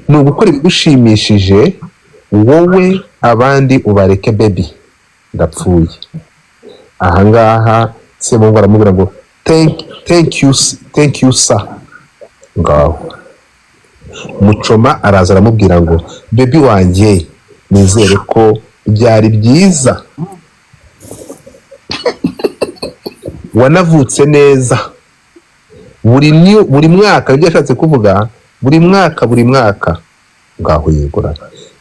ni ugukora ibigushimishije wowe abandi ubareke baby ndapfuye. Ahangaha Semuhungu aramubwira ngo thank you sir. Ngaho Muchoma araza aramubwira ngo baby wanjye nizere ko byari byiza wanavutse neza buri mwaka ibyo yashatse kuvuga buri mwaka ngaho yegura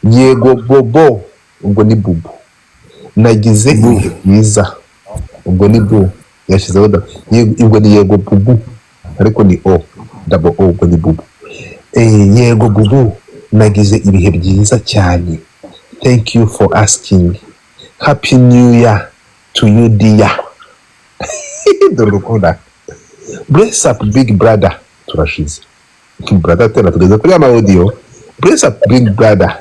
yego bobo ubwo ni bubu nagize ibihe byiza ubwo ni bu yashizeho ubwo ni yego bubu ariko ni o double o ubwo ni bubu yego bubu nagize ibihe byiza cyane thank you for asking happy new year to you dear. Dorukunda bless up big brother turashize big brother tena tugeze kuri ama audio bless up big brother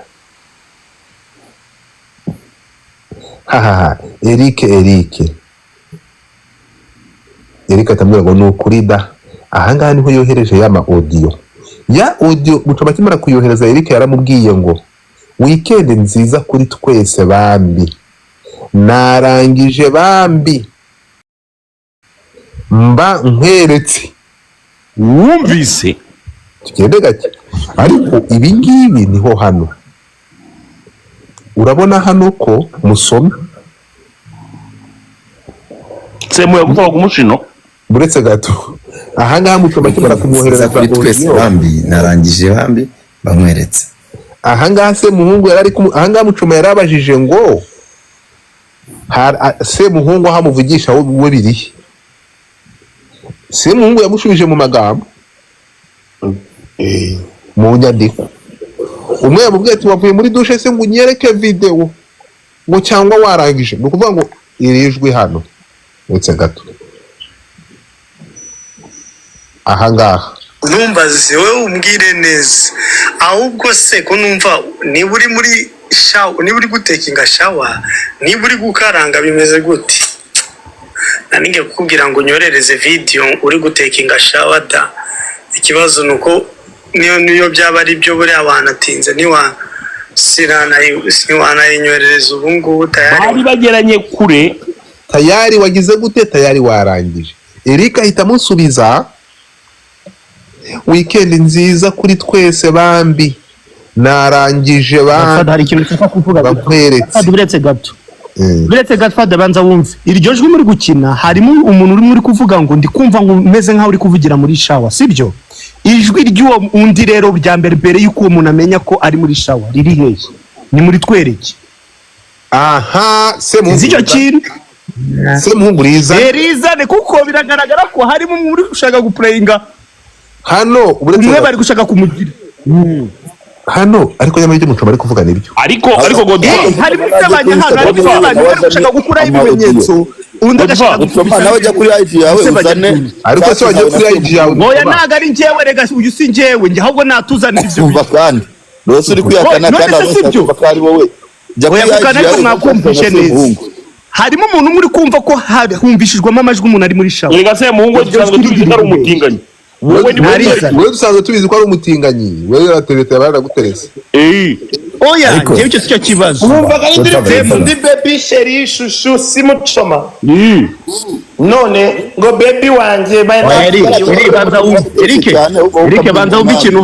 Eric atamubwira ngo nukuri da. Ahangaha niho yohereje ya ma audio Muchoma akimara kuyohereza Eric yaramubwiye ngo weekend nziza kuri twese bambi narangije bambi mba nkweretse wumvise tugende gake ariko ibi ngibi niho hano urabona hano ko musome Semuhungu kuvuga kumushino buretse gato ahangaha Muchoma akimara kumwohereza kuri twese bambi narangije bambi bamweretse ahangaha Semuhungu yarari ahangaha Muchoma yarabajije ngo Semuhungu ahamuvugisha we birihe. Semuhungu yamushubije mu magambo mu nyandiko. Umwe yamubwiye ati wavuye muri douche se ngo unyereke video ngo cyangwa warangije. Ni ukuvuga ngo irijwe hano uretse gato ahangaha numva ziwe umbwire neza ahubwo se ko numva niba uri muri shawa niba uri gutekinga shawa niba uri gukaranga bimeze gute naninge kukubwira ngo nyorereze video uri gutekinga shawa da ikibazo nuko niyo byaba ari byo buri abantu atinze niwa siwana inyorereza ubu ngubu tayari bari bageranye kure tayari wagize gute tayari warangije. Eric ahita musubiza weekend nziza kuri twese bambi narangije hari ikintu cyaka kuvuga buretse gato buretse Godfather banza wumve iryo jwi muri gukina harimo umuntu uri muri kuvuga ngo ndi kumva ngo meze nkaho uri kuvugira muri shawa sibyo ijwi ry'uwo undi rero bya mbere yuko uwo muntu amenya ko ari muri shawa riri hehe ni muri twereke Semuhungu icyo kintu Semuhungu rizane kuko biragaragara ko harimo muri gushaka guplayinga hano umwe bari gushaka kumugira hano ariko nyamara ibyo Muchoma ari kuvuga nibyo ariko Godfather harimo n'abanyahanga bari gushaka gukura ibimenyetso undi agashaka nawe ujya kuri IG yawe uzane ariko se wagiye kuri IG yawe oya ntago ari njyewe rega uyu si njyewe njye ahubwo natuzanira ibyo umva kandi rwose uri kwihakana kandi abasaba ko ari wowe jya kuri IG yawe mwakumvishe neza harimo umuntu muri kumva ko humvishijwemo amajwi umuntu ari muri shawa rega Semuhungu cyangwa tuzi ari umutinganyi wewe dusanzwe tubizi ko ari umutinganyi wewe yaratereta baranaguterese oya njyewe icyo cyo kibazo numvaga ari ndi baby sheri shushu si Muchoma none ngo baby wanje Eric banza wumve ikintu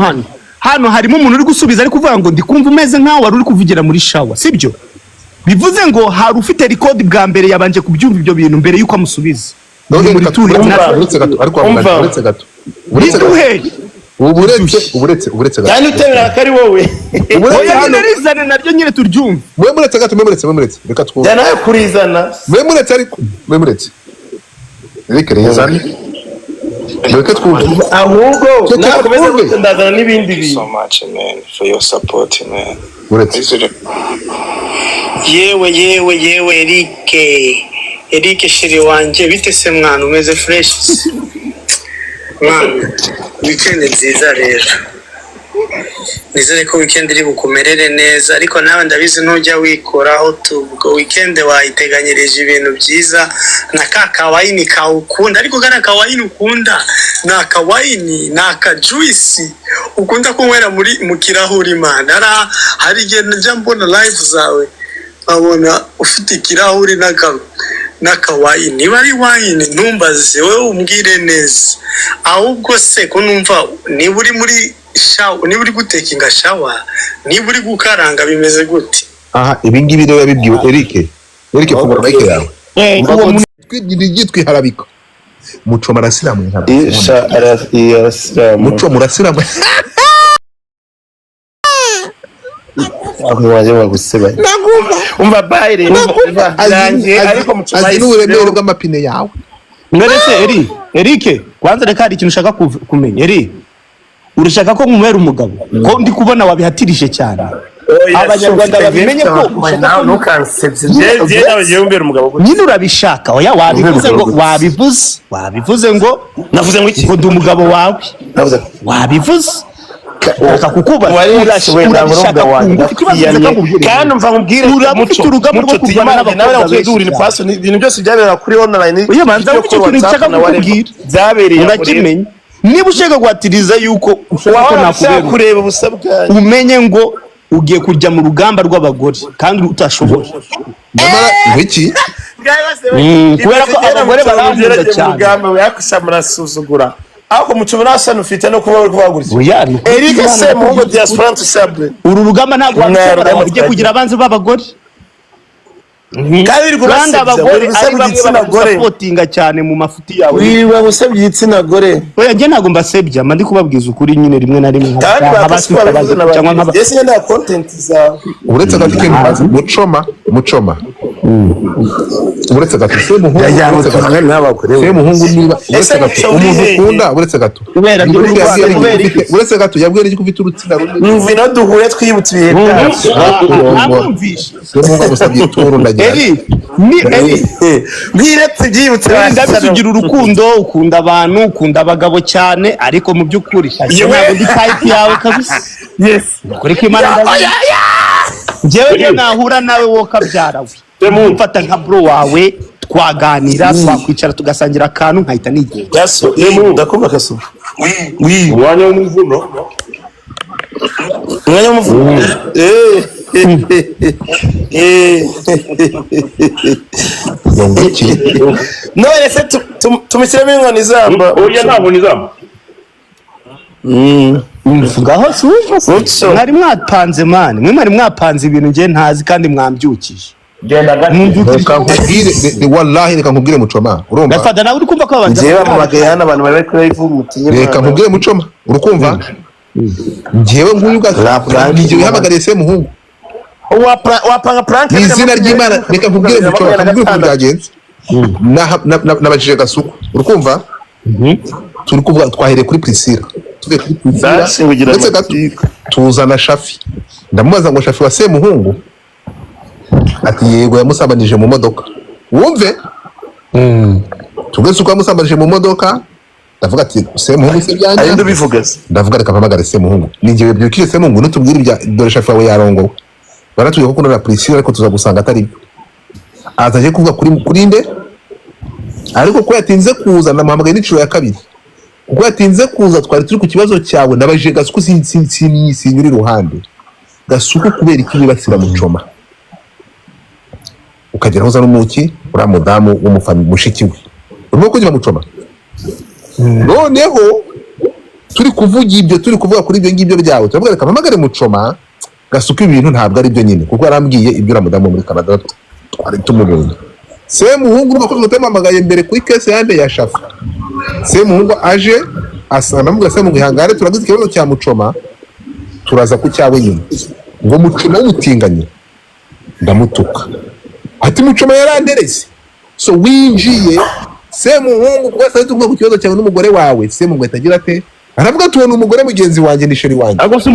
hano harimo umuntu uri gusubiza ari kuvuga ngo ndi kumva umeze nkaho wari uri kuvugira muri shawa sibyo bivuze ngo hari ufite record bwa mbere yabanje kubyumva ibyo bintu mbere yuko amusubiza uretse gato ariko uretse gato uburetse gato yani utemera ko ari wowe oya nirizane naryo nyine turyumva mwemuretse gato mwemuretse reka twumve nawe kurizana mwemuretse ariko mwemuretse reka rizane reka twumve ahubwo nakomeza gutandazana n'ibindi bintu so much man for your support man yewe Eric shiri wanje bite se mwana umeze fresh mwana weekend nziza rero nizere ko weekend iri bukumerere neza ariko nawe ndabizi ntujya wikoraho ubwo weekend wayiteganyirije ibintu byiza na kakawayini kawukunda ariko kana kawayini ukunda na kawayini na kajuice ukunda kunywera mu kirahuri man hari igihe njya mbona live zawe abona ufite ikirahuri n'akawayini niba ari wayini ntumbaze wowe umbwire neza ahubwo se ko numva niba uri muri niba uri gutekinga shawa niba uri gukaranga bimeze gute aha ibi ngibi rero yabibwiwe Eric fungura mic yawe yitwi harabika Muchoma arasiramu Muchoma urasiramu aho waje baguseba umva bayire nanjye ariko Muchoma n'uburemere bw'amapine yawe none se Eric kwanza reka hari ikintu ushaka kumenya Eric urashaka ko nkumera umugabo ko ndi kubona wabihatirije cyane abanyarwanda babimenye ko nukansebye nawe umbera umugabo nyine urabishaka oya wabivuze ngo navuze ngo iki ngo ndi umugabo wawe wabivuze akakukuba urabishaka kandi mva nkubwire urabufite urugamba rwo kurwana n'abakobwa benshi ibintu byose byabera kuri online oya banza ikintu nshaka kukubwira byabereye urakimenye niba ushaka guhatiriza yuko ushaka kureba ubusabwa umenye ngo ugiye kujya mu rugamba rw'abagore kandi utashoboye wiki kubera ko abagore barangura cyane urugamba yakusha murasuzugura aho Muchoma nasana ufite no kuba kubaguriza oya Eric SEMUHUNGU diaspora tusable uru rugamba ntabwo ugiye kugira abanzi b'abagore kandi abagore ari bamwe bapotinga cyane mu mafuti yawe wiba gusebya igitsina gore oya njye ntabwo mbasebya mba ndi kubabwiza ukuri nyine rimwe na rimwe cyangwa nk'abasi na content za uretse gatike Muchoma uretse gato SEMUHUNGU niba uretse gato umuntu ukunda uretse gato uretse gato yabwira iki ufite urutsina runini mvino duhure twibutse ibihe byacu SEMUHUNGU gusabye turu ndagira mwiretse byibutse ndabisugira urukundo ukunda abantu ukunda abagabo cyane ariko mu by'ukuri ntabwo ndi type yawe kabisa yes kuri ko Imana njyewe nahura nawe wo kabyara we mfata nka bro wawe twaganira twakwicara tugasangira akantu nkahita nigiye yaso ndakumva Kasuku umwanya w'umuvuno none se tumushyiremo inkoni zamba oya ntabwo nizamba ngaho suva mwari mwapanze mani mwe mwari mwapanze ibintu ngiye ntazi kandi mwambyukije reka nkubwire wallahi reka nkubwire Muchoma urumva Godfather nawe uri kumva ko abantu njyewe bamagaye hano abantu bari kuri live mutinye reka nkubwire Muchoma urukumva njyewe nguyu ngiye wihamagariye SEMUHUNGU wapanga prank izina ry'Imana reka nkubwire Muchoma nkubwire ko byagenze nabajije Kasuku urukumva turi kuvuga twahereye kuri Priscilla tuve kuri Priscilla tuzana Shafi ndamubaza ngo Shafi wa SEMUHUNGU ati yego yamusambanije mu modoka wumve tugeze uko yamusambanije mu modoka ndavuga ati SEMUHUNGU se byanje ari ndubivuga ndavuga reka mpamagare SEMUHUNGU ningiye byukire SEMUHUNGU nutubwire ibya dore Shafi wawe yarongowe baratuye ko na Priscilla ariko tuza gusanga atari azaje kuvuga kuri nde ariko ko yatinze kuza namuhamagaye n'iciro ya kabiri kuko yatinze kuza twari turi ku kibazo cyawe nabajije Gasuku sinyuri ruhande Gasuku kubera iki bibasira Muchoma ukageraho za n'umuki ura mudamu w'umufami mushiki we urimo kugira Muchoma noneho turi kuvuga kuri ibyo ngibyo byawe turavuga reka mpamagare Muchoma Gasuku ibintu ntabwo ari byo nyine kuko yarambwiye ibyo ura mudamu muri Canada twari tumubonye SEMUHUNGU n'abakozi batamamagaye mbere kuri case yande ya Shafi SEMUHUNGU aje asana mu SEMUHUNGU ihangare turagize ikibazo cya Muchoma turaza ku cyawe nyine ngo Muchoma w'ubutinganyi ndamutuka ati Muchoma yarandereze so winjiye SEMUHUNGU kwasa tuvuga ku kibazo cyawe n'umugore wawe SEMUHUNGU atagira ate aravuga tubona umugore mugenzi wanjye ni sheri wanjye agose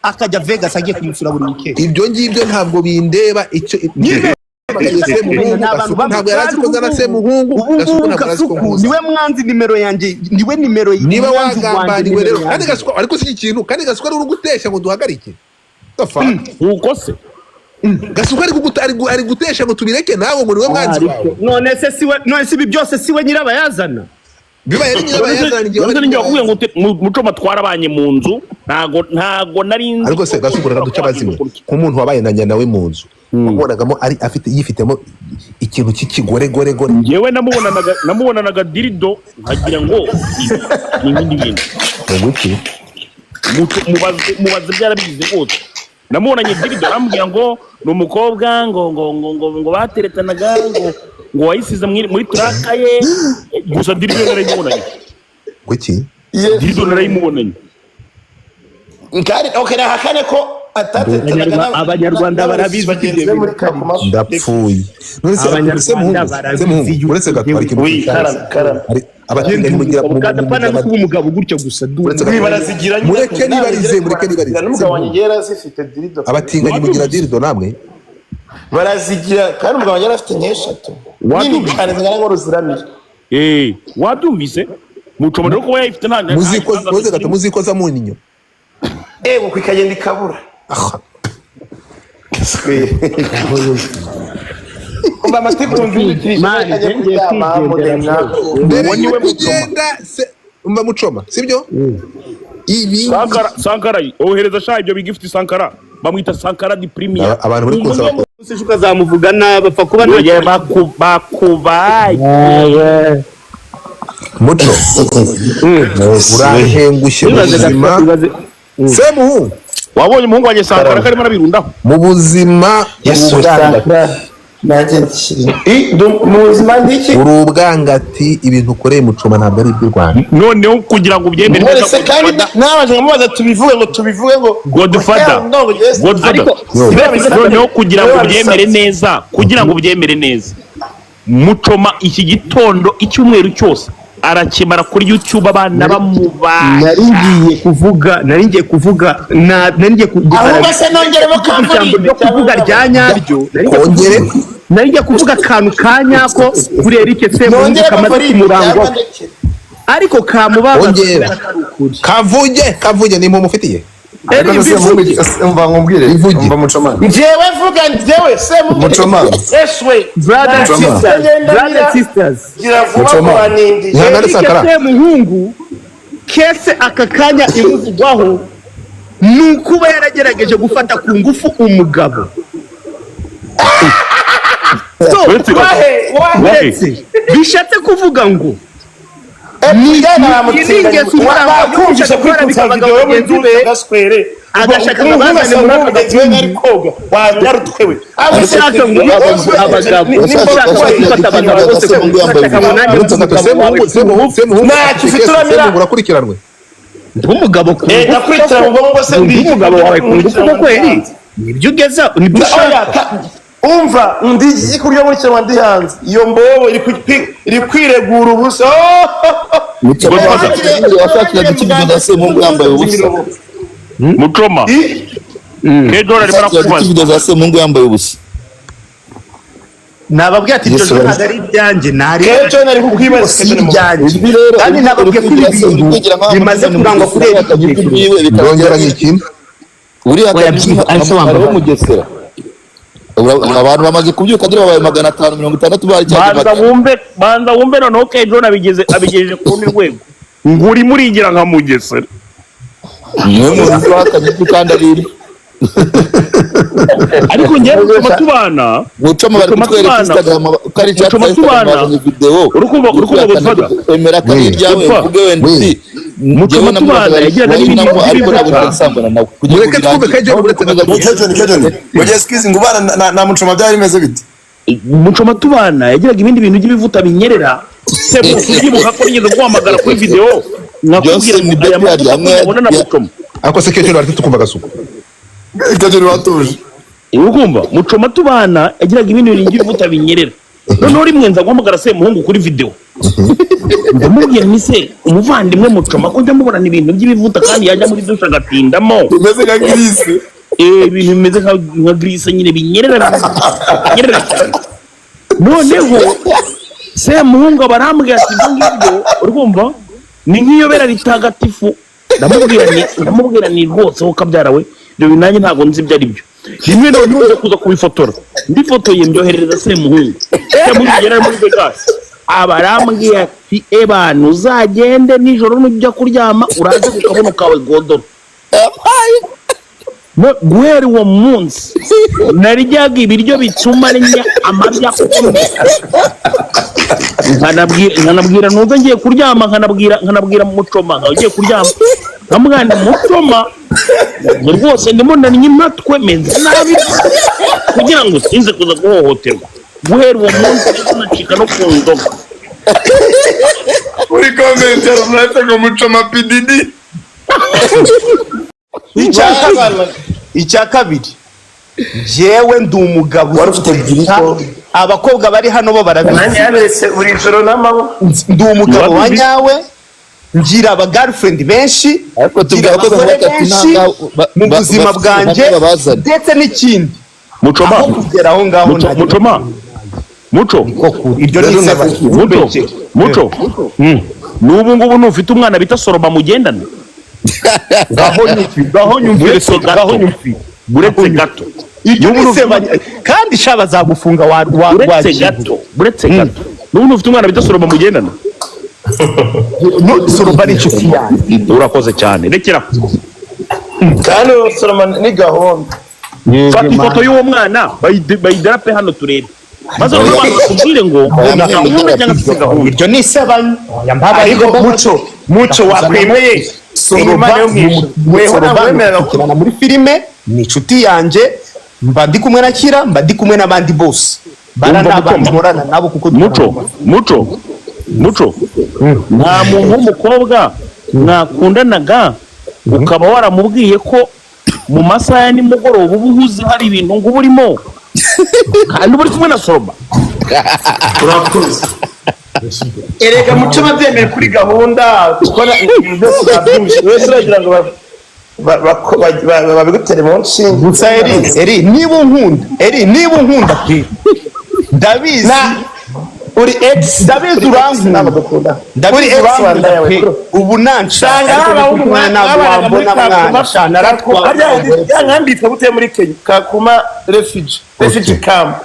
akajya Vegas agiye kumusura buri weekend ibyo ngibyo ntabwo bindeba icyo ntabwo yari azi ko zana Semuhungu. Kasuku niwe mwanzi nimero yanjye, niwe nimero niba wagambaniwe rero kandi Kasuku ariko si ikintu kandi Kasuku ari urugutesha ngo duhagarike uko se Kasuku ari gutesha ngo tubireke nawe ngo niwe mwanzi wawe. none se ibi byose siwe nyirabayazana biba yari nyirabayazana njye wakubwiye ngo Muchoma twarabanye mu nzu ntago nari ariko se Kasuku reka duce bazimwe nk'umuntu wabaye na nyana we mu nzu wabonagamo ari yifitemo ikintu cy'ikigore njyewe namubonanaga dirido nkagira ngo ni ibindi bintu mubaze byarabigize gute namubonanye dirido arambwira ngo ni umukobwa ngo bateretanaga ngo wayisize muri turaka ye gusa dirido narayimubonanye kuki dirido narayimubonanye ngari okay nahakane ko abanyarwanda barabizi ndapfuye uretse gatwara ikintu abatinganyi mugira umugabo gutyo gusa mureke nibarize n'umugabo wanjye yarazifite dirido abatinganyi mugira dirido namwe barazigira kandi umugabo wanjye yarafite nk'eshatu nini cyane zingana ngo ruziramire wabyumvise Muchoma rero kuba yayifite nta muzikoza mu ninyo ngo ikagenda ikabura umva amatwi kumvira umva Muchoma sibyo ibi Sankara ohereza sha ibyo bigifite Sankara bamwita Sankara di Premier abantu bari kuza ushuka zamuvuga nabapfa kuba bakubaye Mucho urahengushye ubuzima Semuhungu wabonye umuhungu wanjye Sankara karimo arabirundaho mu buzima urubwangati ibintu ukoreye Muchoma ntabwo ari iby'u Rwanda noneho kugira ngo ubyemere neza kandi nabaje ngamubaza tubivuge ngo Godfather noneho kugira ngo ubyemere neza Muchoma iki gitondo icyumweru cyose arakimara kuri YouTube abana bamubaye nari ngiye kuvuga ahubwo se nongeremo kuvuga rya nyaryo nari ngiye kuvuga akantu kanyako kuri Eric Semuhungu kamaze kumurango ariko kamubabaza kavuge ni mumufitiye umva ngubwire umva Muchoma njyewe vuga njyewe Muchoma eswe brother sisters gira vuba banindi Semuhungu kese aka kanya imuvugwaho nukuba yaragerageje gufata ku ngufu umugabo bishatse kuvuga ngo agashaka urakurikiranwe umugabo wawe ku ngufu koko eri nibyo ugeza nibyo ushaka umva ndi kurya muri cyangwa ndi hanze iyo mbobo iri kwiregura ubusa washakira ikibido na Semuhungu yambaye ubusa Muchoma kedora ari barakubaza ikibido za Semuhungu yambaye ubusa nababwiye ati ibyo ntabwo ari ibyanjye kejo nari kukwibaza kandi nababwiye ko ibintu bimaze kurangwa kuri Eric ndongera nk'ikintu uriya kabisa Mugesera abantu bamaze kubyuka dore babaye 560 bari cyane banza wumve noneho kejo abigejeje ku rundi rwego nguri murigira nka Mugesera niwe muntu wakanye kandi ariri ariko njye tubana Muchoma bari kutwereka Instagram kari chat video urukumva Godfather emera kari ryawe uvuge wendi Muchoma tubana yagiraga n'ibintu ariko ntabwo nsambana nawe mureke twumve Kejo mujye skizi ngubana na Muchoma byari bimeze bite Muchoma tubana yagiraga ibindi bintu by'ibivuta binyerera sebo kuyibuka ko yigeze guhamagara kuri video nakubwira ngo aya mavuta ubona na Muchoma ariko se Kejo ari tukumva Kasuku Kejo watuje urukumva Muchoma tubana yagiraga ibindi bintu by'ibivuta binyerera noneho rimwe nza guhamagara Semuhungu kuri video ndamubwira mise umuvandimwe Muchoma ko ndamubona ibintu by'ibivuta kandi yajya muri dusha gatindamo umeze nka Chris ibintu bimeze nka grise nyine binyerera cyane. Noneho Semuhungu barambwira ati ibyo ngibyo urumva ni nk'iyobera ritagatifu. ndamubwira ni rwose wowe kabyarawe ibyo binanye ntabwo nzi ibyo ari byo. Rimwe none ntuze kuza kubifotora ndifotoye mbyoherereza Semuhungu yari muri Vegas. Abarambwira ati ebana uzagende nijoro nujya kuryama uraze ku kabuno kawe godoro. Guhera uwo munsi narijyaga ibiryo bitsumarinya amabya nkanabwira nuza ngiye kuryama nkanabwira muchoma ugiye kuryama nkamwana muchoma rwose ndimo ndanye impatwe meze nabi kugira ngo sinze kuza guhohoterwa. Guhera uwo munsi nacika no ku ndoga. Uri komentera murate ngo muchoma pididi. Icya kabiri jewe ndi umugabo abakobwa bari hano bo barabizi buri joro n'amabo ndi umugabo wa nyawe ngira aba girlfriend benshi ngira abagore benshi mu buzima bwanjye ndetse n'ikindi Muchoma kugera aho ngaho Mucho iryo ni Mucho n'ubu ngubu ntufite umwana bita Soroba mugendana gaho nyumvire buretse gato kandi shaba zagufunga buretse gato n'ubu ufite umwana bita Soroba mugendana. Soroba ni inshuti yanjye. Urakoze cyane rekera kandi Soroba ni gahunda. fata ifoto y'uwo mwana bayidarape hano turebe maze abantu bakubwire ngo gahunda cyangwa se gahunda. Iryo ni isebanya ariko muco wakwemeye Soroba weho namwemerera gukina muri filime ni inshuti yanjye mba ndi kumwe na Kira mba ndi kumwe n'abandi bose baranabana nabo kuko Muco nta muntu w'umukobwa mwakundanaga ukaba waramubwiye ko mu masaha ya nimugoroba uba uhuze hari ibintu ngo burimo kandi uri kumwe na Soroba. Urakoze erega muco babyemeye kuri gahunda gukora ibintu byose babyumvise wese uragira ngo babigutere mu nshinga. gusa eri niba unkunda pe ndabizi uri ex ndabizi urankunda uri ex wanda yawe ubu nanshaka ariko kumwana ntabwo wambona mwana shana yankambitse bute muri Kenya Kakuma refugee camp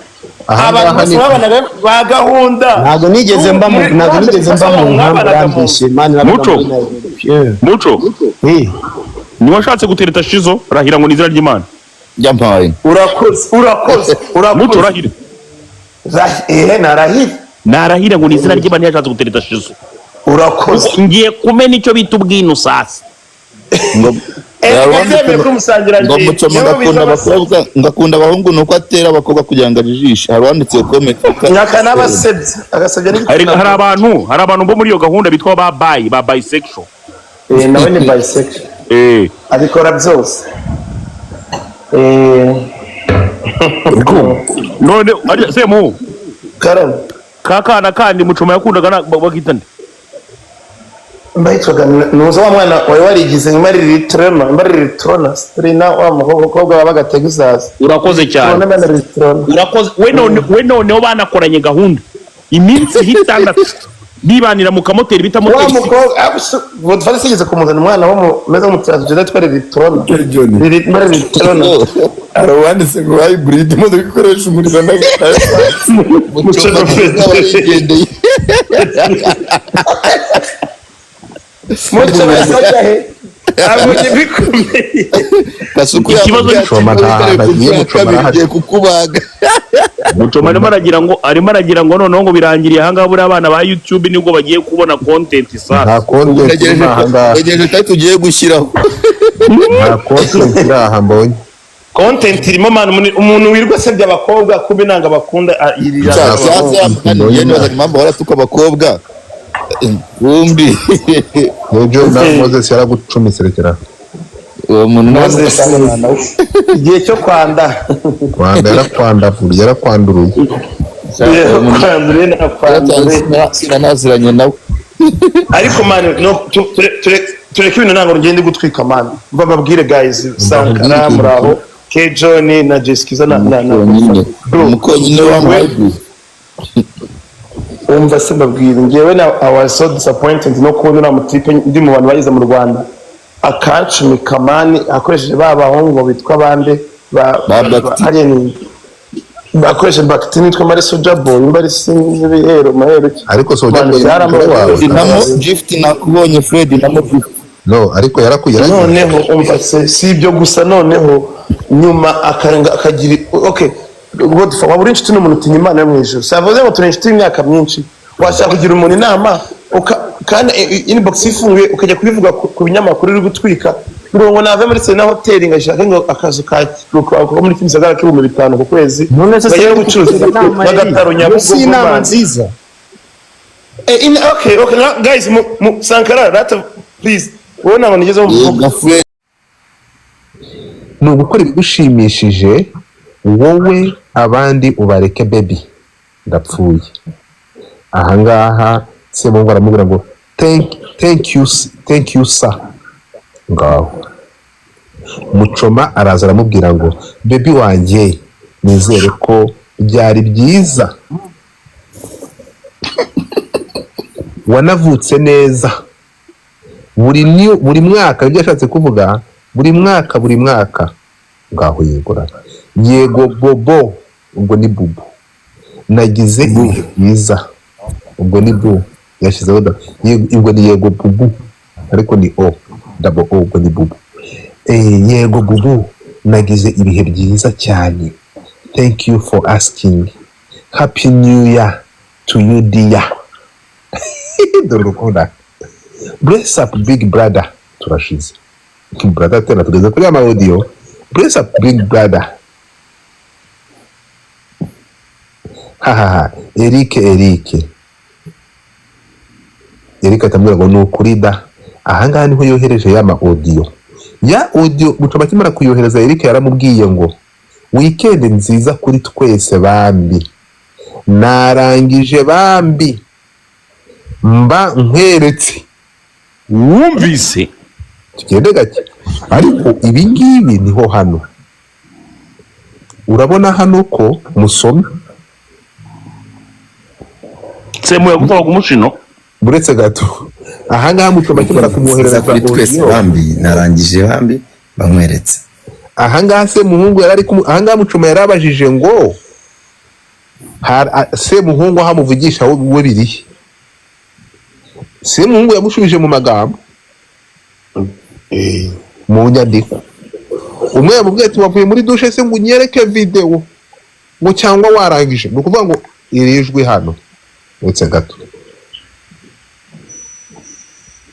abantu bose babanaga ba gahunda ntabwo nigeze mba mu nkambi Imana Muco niwe washatse gutereta Shizo rahira ngo nizira ry'Imana Yampaye. urakoze Muco rahira narahira ngo nizira ry'Imana yashatse gutereta Shizo. Urakoze ngiye kumena icyo bita ubwino sasa Ngo Muchoma ngakunda abahungu nuko atera abakobwa kugira ngo ajijishe. Harwanditse comment nyaka n'abasebye agasabye hari abantu bo muri iyo gahunda bitwa ba bisexual. nawe ni bisexual abikora byose none Semu karame kakana kandi Muchoma yakundaga bakitande mbayitwaga nuza wa mwana wari warigize Maritrona Strina wa mukobwa wabaga Texas. Urakoze cyane urakoze we none banakoranye gahunda iminsi hitandatu bibanira mu kamoteri bita moteri. Godfather sigeze kumuzana umwana wo meze mu transgender twari Ritrona Arwanditse ngo hybrid mo dukoresha umuriro na Mucho basaje abonye bikomeye Kasuku ikibazo yagiye kukubaga. Muchoma arimo aragira ngo noneho ngo birangiriye ahangaha buri abana ba YouTube nibwo bagiye kubona content sasa. nta content ahanga Egeje tugiye gushyiraho. nta content iraha mbonye content irimo umuntu wirwa sebya abakobwa kubi nanga bakunda irira Impamvu baratuka abakobwa Bumbi Nejo na Moses yaragucumise rekera uwo muntu igihe cyo kwanda yarakwanduruye naziranye nawe ariko man no tureke ibintu ntabwo ngende gutwika man bababwire guys sankara muraho John na Jessica na umukonyine wa Amajwi. umva se mbabwira ngewe na I was so disappointed no kubona na mutipe ndi mu bantu bagize mu Rwanda akancumi kamani akoresheje babahungu bitwa bande ari bakoresheje bakiti nitwa Mari Soja Boy mbari sinzibihero mahero ariko Soja Boy namo gift nakubonye Fred namo gift no ariko yarakugera noneho umva se si ibyo gusa noneho nyuma akarenga akagira okay Godfather waburi inshuti n'umuntu utinya Imana yo mu ijuru savuze ngo turi inshuti y'imyaka myinshi washaka kugira umuntu inama kandi inbox ifunguye ukajya kubivuga ku binyamakuru uri gutwika ngo nave muri Serena Hotel ngashaka ngo akazu ka muri Kimisagara k'ibihumbi 5 ku kwezi bagiye gucuruza bagataro Nyabugogo inama nziza okay guys Sankara rata please ubona ngo nigeze mu ni ugukora ibigushimishije wowe abandi ubareke baby ndapfuye ahangaha SEMUHUNGU aramubwira ngo thank you sir ngaho MUCHOMA araza aramubwira ngo baby wanjye nizere ko byari byiza wanavutse neza buri mwaka ibyo yashatse kuvuga buri mwaka ngaho yegura yego bobo ubwo ni bubu nagize ibihe byiza ubwo ni bu yashyizeho ubwo ni yego bubu ariko ni double o ubwo ni bubu yego bubu nagize ibihe byiza cyane thank you for asking happy new year to you dear dorukunda bless up big brother turashize brother tena tugeze kuri ama audio bless up big brother Eric atamubwira ngo nukuri da ahangaha niho yohereje yama audio MUCHOMA akimara kuyohereza Eric yaramubwiye ngo weekend nziza kuri twese bambi narangije bambi mba nkweretse wumvise tugende gake ariko ibi ngibi niho hano urabona hano ko musome SEMUHUNGU yagutwara ku mushino buretse gato ahangaha MUCHOMA akimara kumwohereza kuri twese bambi narangije bambi bamweretse ahangaha SEMUHUNGU ahangaha MUCHOMA yarabajije ngo SEMUHUNGU ahamuvugisha we birihe SEMUHUNGU yamushubije mu magambo mu nyandiko umwe yamubwiye ati wavuye muri dushe se ngo unyereke video ngo cyangwa warangije ni ukuvuga ngo irijwi hano uretse gato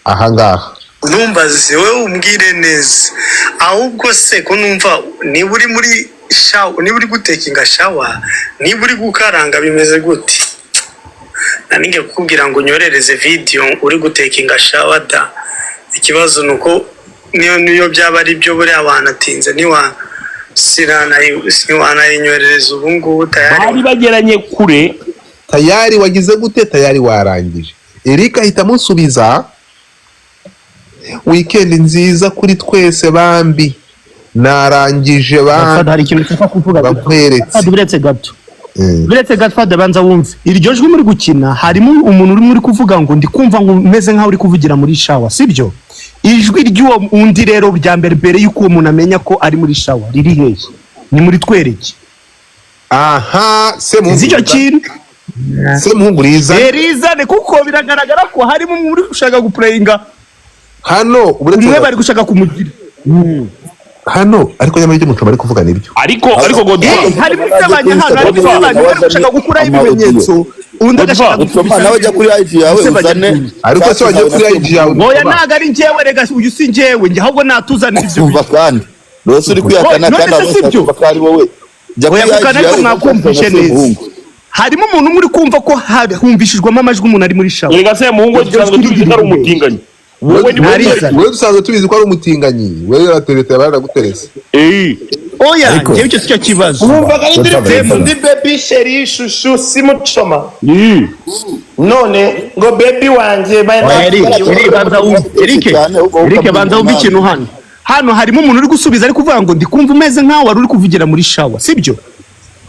ahangaha ntumbaze wowe umbwire neza ahubwo se ko numva niba uri muri shawa niba uri gutekinga shawa niba uri gukaranga bimeze gute nanige kukubwira ngo nyorereze video uri gutekinga shawa da ikibazo nuko niyo byaba ari byo buri abantu atinze ntiwanayinyorereza ubu ngubu bari bageranye kure tayari wagize gute tayari warangije Eric ahita amusubiza weekend nziza kuri twese bambi narangije bambi hari ikintu cyaka kuvuga bakweretse gato biretse Godfather banza wumve iryo jwi muri gukina harimo umuntu uri muri kuvuga ngo ndi kumva ngo meze nkaho uri kuvugira muri shawa sibyo ijwi ry'uwo undi rero bya mbere yuko uwo muntu amenya ko ari muri shawa riri hehe ni muri twereke aha SEMUHUNGU icyo kintu SEMUHUNGU rizane kuko biragaragara ko harimo umuntu uri gushaka guplayinga hano umwe bari gushaka kumugira hano ariko nyamara ibyo MUCHOMA ari kuvuga nibyo ariko Godfather harimo n'abanyahanga harimo gushaka gukura ibimenyetso undi agashaka MUCHOMA nawe jya kuri IG yawe uzane ariko se wagiye kuri IG yawe oya ntago ari njyewe rega uyu si njyewe njye ahubwo natuzanira ibyo umva kandi rwose uri kwihakana kandi abasaba ko ari wowe jya kuri IG yawe mwakumvishe neza harimo umuntu muri kumva ko humvishijwemo amajwi umuntu ari muri shawa rega SEMUHUNGU gisanzwe tuzi ko ari umutinganyi wowe dusanzwe tubizi ko ari umutinganyi wewe yaratereta baranaguterese oya njyewe icyo cyo kibazo umva kandi ndi baby sheri shushu si MUCHOMA none ngo baby wanjye Eric banza wumve ikintu hano hano harimo umuntu uri gusubiza ari kuvuga ngo ndi kumva umeze nkaho wari uri kuvugira muri shower sibyo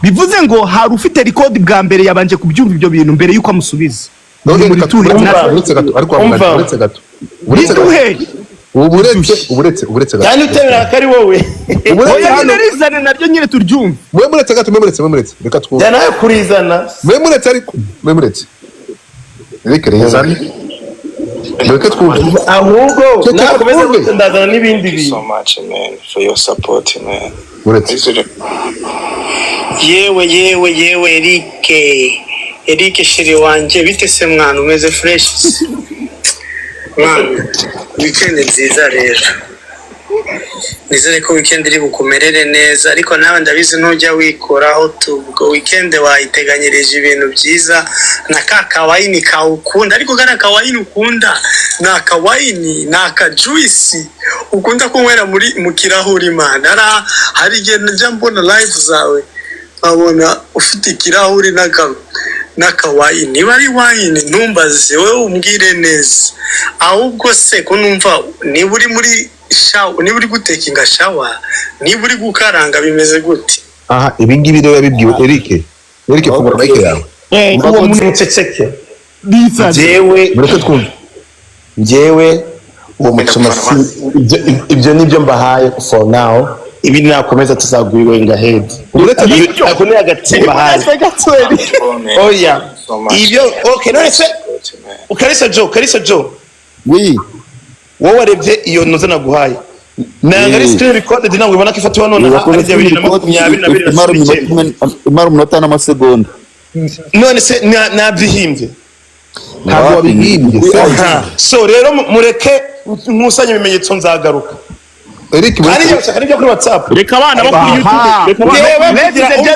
bivuze ngo hari ufite record bwa mbere yabanje kubyumva ibyo bintu mbere yuko amusubiza uretse gato ariko uretse gato uburetse gato cyane utemera ko ari wowe oya rizane naryo nyine turyumva mwemuretse gato mwemuretse reka twumve cyane nawe kurizana mwemuretse ariko mwemuretse reka rizane reka twumve ahubwo nakomeza gutandazana n'ibindi bintu so much, man, for your support, man. yewe Eric shiri wanje bite se mwana umeze fresh mwana weekend nziza rero nizere ko weekend iri bukumerere neza ariko nawe ndabizi ntujya wikoraho tubwo weekend wayiteganyirije ibintu byiza na kakawayini ukunda ariko kana kawayini ukunda na kawayini na ka juice ukunda kunywera mu kirahuri man hari igihe njya mbona live zawe abona ufite ikirahuri n'akawayini niba ari wayini ntumbaze wowe umbwire neza ahubwo se ko numva niba uri muri niba uri gutekinga shawa niba uri gukaranga bimeze gute aha ibi ngibi rero yabibwiwe Eric fungura mic yawe uwo muceceke njyewe uwo mucoma ibyo nibyo mbahaye for now ibi nakomeza tuzagurirwa head uretse akone agatimba hayi oya ibyo okay none se Kalisa Joe oui wowe warebye iyo noza naguhaye nanga ari screen recorded ntabwo ubona ko ifatiwe none ari 2022 imara umunota n'amasegonda none se nabyihimbye ntabwo wabihimbye so rero mureke nkusanye ibimenyetso nzagaruka Eric kuri WhatsApp reka abana bakuri YouTube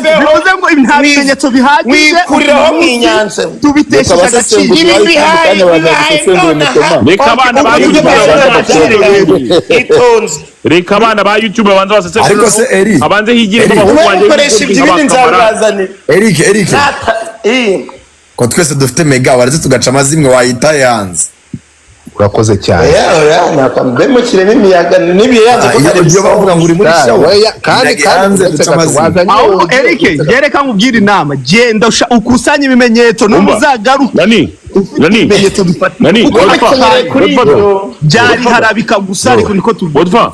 bivuze ngo nta bimenyetso bihagije wikuriraho mwinyanze tubitesha agaciro reka abana ba YouTube itonze reka abana ba YouTube banza basetse ariko se Eric abanze higire n'abahungu wanjye ukoresha ibindi nzabazane Eric ko twese dufite mega waretse tugaca amazimwe wayita yanze urakoze cyane nakwambemo kireme imiyaga nibiyanze ko ibyo bavuga ngo uri muri shawa kandi aho Eric gereka nkubwira inama genda ukusanya ibimenyetso n'umuzagaruka nani byari harabika gusa ariko niko tubona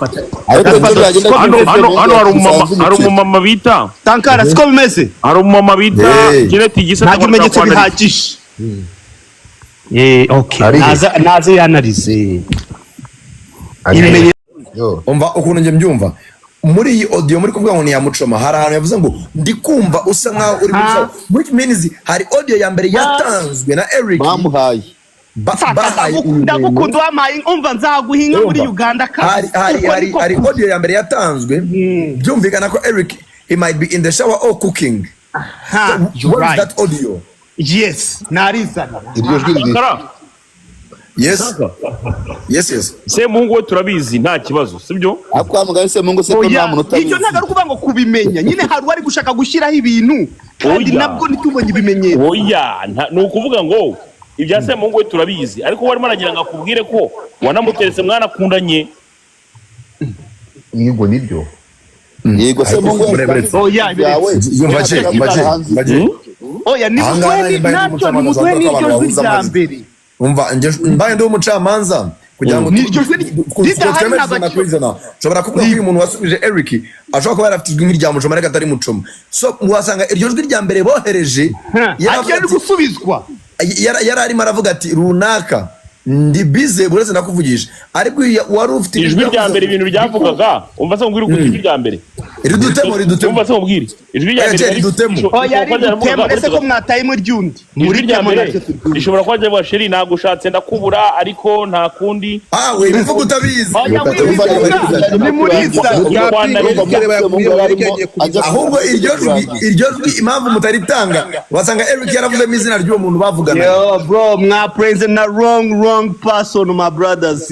hano hari umumama bita Tankara siko bimeze hari umumama bita Geneti gisa nta bimenyetso bihagije okay naze yanarize umva ukuntu nge mbyumva muri iyi audio muri kuvuga ngo ni ya Muchoma hari ahantu yavuze ngo ndi kumva usa nkaho uri muri show which means hari audio ya mbere yatanzwe na Eric bamuhaye ndagukunda wamaye umva nzaguhinga muri Uganda hari audio ya mbere yatanzwe byumvikana ko Eric he might be in the shower or cooking what is that audio yes narizana iryo jwi yes Semuhungu we turabizi nta kibazo sibyo akwamugana Semuhungu se ko nta muntu utabizi icyo ntago kuvuga ngo kubimenya nyine hari wari gushaka gushyiraho ibintu kandi nabwo nitubonye ibimenyetso oya ni ukuvuga ngo ibya Semuhungu we turabizi ariko warimo aragira ngo akubwire ko wanamuteretse mwana akundanye yego nibyo yego Semuhungu oya mbaje oya ni mutwe n'iryo jwi rya mbere umva mbaye ndi umucamanza kugira ngo ushobora kuvuga ko uyu muntu wasubije Eric ashobora kuba yarafite ijwi nk'irya Muchoma ariko atari Muchoma so wasanga iryo jwi rya mbere bohereje yari gusubizwa yari arimo aravuga ati runaka ndi bize buretse nakuvugisha ariko wari ufite ijwi rya mbere ibintu byavugaga umva se ngwira ukuri ijwi rya mbere ridutemo umva se ngwira ijwi rya mbere ridutemo oya ridutemo ese ko mwataye mu ryundi muri rya mbere rishobora kuba jya sheri nagushatse ndakubura ariko nta kundi we bivuga utabizi ni muriza ahubwo iryo jwi impamvu mutaritanga wasanga Eric yaravuzemo izina ry'uwo muntu bavugana yo bro mwa praise na wrong person my brothers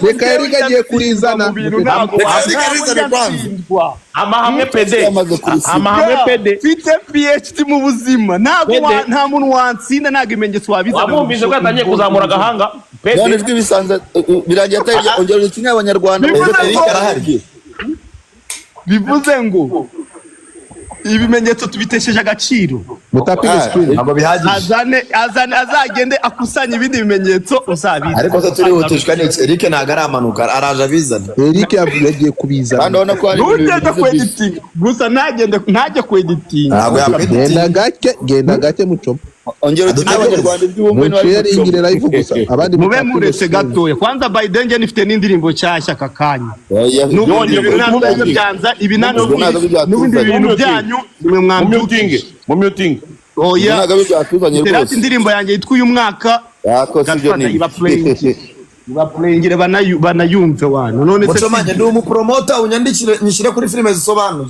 reka Eric agiye kurizana bizane kwanza. Amahame pede. Amahame pede. Mfite PhD mu buzima. Nta muntu watsinda ntago imenyetso wabizana. Wabumvise ko yatangiye kuzamura agahanga. Pede. None ijwi bisanze birangiye ataje ongera ikinya abanyarwanda. Bivuze ngo ibimenyetso tubitesheje agaciro. Mutapige screen. Ntabwo bihagije. Azagende akusanya ibindi bimenyetso uzabiza. Ariko se turi hutishwa n'iki? Eric ntago aramanuka araje abizana. Eric yagiye kubizana. Kandi ubona ko hari Ntugende ku editing. Gusa ntajye ku editing. Ntabwo Genda gake Muchoma. ongera ikinya abanyarwanda iby'ubumwe Muchere live gusa. Abandi Mube muretse gatoya. Kwanza Biden nge nifite n'indirimbo cyashya kakanya. Nongeye Byanza ibinano n'ibindi bintu byanyu nimwe mwambyutinge. Mu muting. Oya. ntago byatuzanye Terati indirimbo yanjye yitwa uyu mwaka. yako sivyo ni Baplayingire banayumve wana. None se Muchoma ndi umupromoter unyandikire nyishire kuri filime zisobanuye.